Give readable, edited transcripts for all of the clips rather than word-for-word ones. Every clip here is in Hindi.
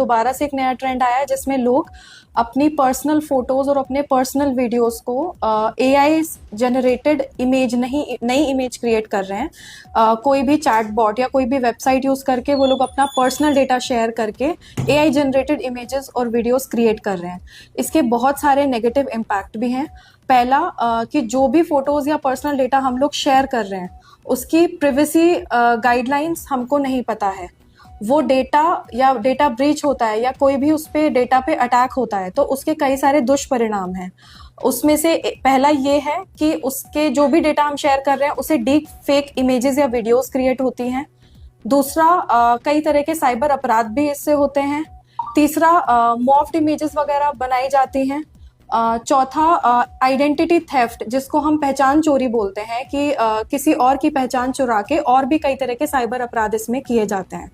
दोबारा से एक नया ट्रेंड आया है जिसमें लोग अपनी पर्सनल फोटोज और अपने पर्सनल वीडियोस को एआई जनरेटेड इमेज नई इमेज क्रिएट कर रहे हैं। कोई भी चैट बॉट या कोई भी वेबसाइट यूज करके वो लोग अपना पर्सनल डेटा शेयर करके एआई जनरेटेड इमेजेस और वीडियोस क्रिएट कर रहे हैं। इसके बहुत सारे नेगेटिव इम्पैक्ट भी हैं। पहला कि जो भी फोटोज या पर्सनल डेटा हम लोग शेयर कर रहे हैं उसकी प्रिवेसी गाइडलाइंस हमको नहीं पता है। वो डेटा या डेटा ब्रीच होता है या कोई भी उस पे डेटा पे अटैक होता है तो उसके कई सारे दुष्परिणाम हैं। उसमें से पहला ये है कि उसके जो भी डेटा हम शेयर कर रहे हैं उसे डीप फेक इमेजेस या वीडियोस क्रिएट होती हैं। दूसरा, कई तरह के साइबर अपराध भी इससे होते हैं। तीसरा, मॉर्फ्ड इमेजेस वगैरह बनाई जाती हैं। चौथा, आइडेंटिटी थेफ्ट जिसको हम पहचान चोरी बोलते हैं कि किसी और की पहचान चुरा के और भी कई तरह के साइबर अपराध इसमें किए जाते हैं।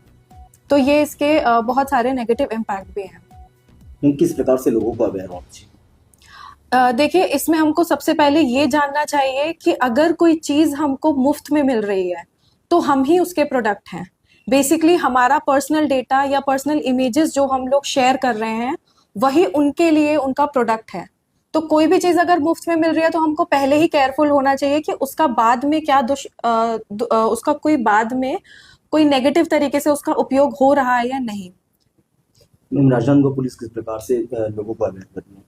तो ये इसके बहुत सारे नेगेटिव इम्पैक्ट भी हैं। किस प्रकार से लोगों को अवेयर होना चाहिए? देखिए, इसमें हमको सबसे पहले ये जानना चाहिए कि अगर कोई चीज़ हमको मुफ्त में मिल रही है तो हम ही उसके प्रोडक्ट हैं। बेसिकली हमारा पर्सनल डेटा या पर्सनल इमेजेस जो हम लोग शेयर कर रहे हैं वही उनके लिए उनका प्रोडक्ट है। तो कोई भी चीज़ अगर मुफ्त में मिल रही है तो हमको पहले ही केयरफुल होना चाहिए कि उसका बाद में क्या उसका कोई बाद में कोई नेगेटिव तरीके से उसका उपयोग हो रहा है या नहीं। राजनांदगांव पुलिस किस प्रकार से लोगों को अवेयर कर रही है?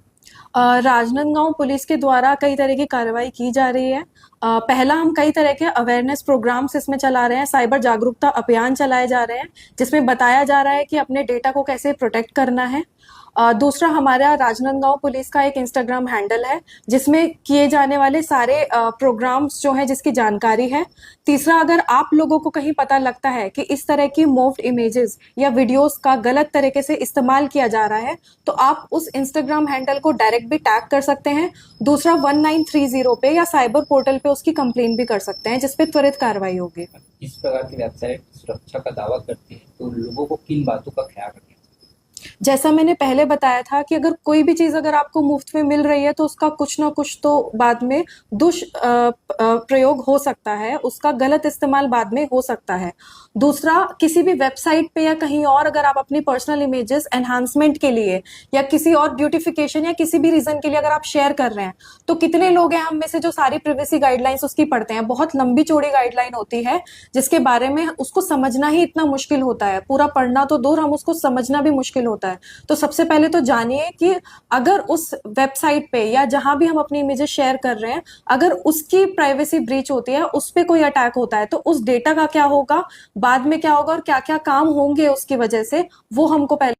राजनांदगांव पुलिस के द्वारा कई तरह की कार्रवाई की जा रही है। पहला, हम कई तरह के अवेयरनेस प्रोग्राम्स इसमें चला रहे हैं। साइबर जागरूकता अभियान चलाए जा रहे हैं जिसमें बताया जा रहा है कि अपने डेटा को कैसे प्रोटेक्ट करना है। दूसरा, हमारा राजनांदगांव पुलिस का एक इंस्टाग्राम हैंडल है जिसमें किए जाने वाले सारे प्रोग्राम्स जो हैं जिसकी जानकारी है। तीसरा, अगर आप लोगों को कहीं पता लगता है कि इस तरह की मॉर्फ्ड इमेजेस या वीडियोस का गलत तरीके से इस्तेमाल किया जा रहा है तो आप उस इंस्टाग्राम हैंडल को डायरेक्ट भी टैग कर सकते हैं। दूसरा, 1930 पे या साइबर पोर्टल पे उसकी कंप्लेन भी कर सकते हैं जिसपे त्वरित कार्रवाई होगी। इस प्रकार की वेबसाइट सुरक्षा का दावा करती है तो लोगों को किन बातों का ख्याल रखना? जैसा मैंने पहले बताया था कि अगर कोई भी चीज अगर आपको मुफ्त में मिल रही है तो उसका कुछ ना कुछ तो बाद में प्रयोग हो सकता है, उसका गलत इस्तेमाल बाद में हो सकता है। दूसरा, किसी भी वेबसाइट पे या कहीं और अगर आप अपनी पर्सनल इमेजेस एनहांसमेंट के लिए या किसी और ब्यूटिफिकेशन या किसी भी रीजन के लिए अगर आप शेयर कर रहे हैं तो कितने लोग हैं हम में से जो सारी प्राइवेसी गाइडलाइंस उसकी पढ़ते हैं। बहुत लंबी चौड़ी गाइडलाइन होती है जिसके बारे में उसको समझना ही इतना मुश्किल होता है। पूरा पढ़ना तो दूर, हम उसको समझना भी मुश्किल होता है। तो सबसे पहले तो जानिए कि अगर उस वेबसाइट पे या जहां भी हम अपनी इमेजेस शेयर कर रहे हैं अगर उसकी प्राइवेसी ब्रीच होती है, उस पे कोई अटैक होता है तो उस डेटा का क्या होगा, बाद में क्या होगा और क्या क्या काम होंगे उसकी वजह से, वो हमको पहले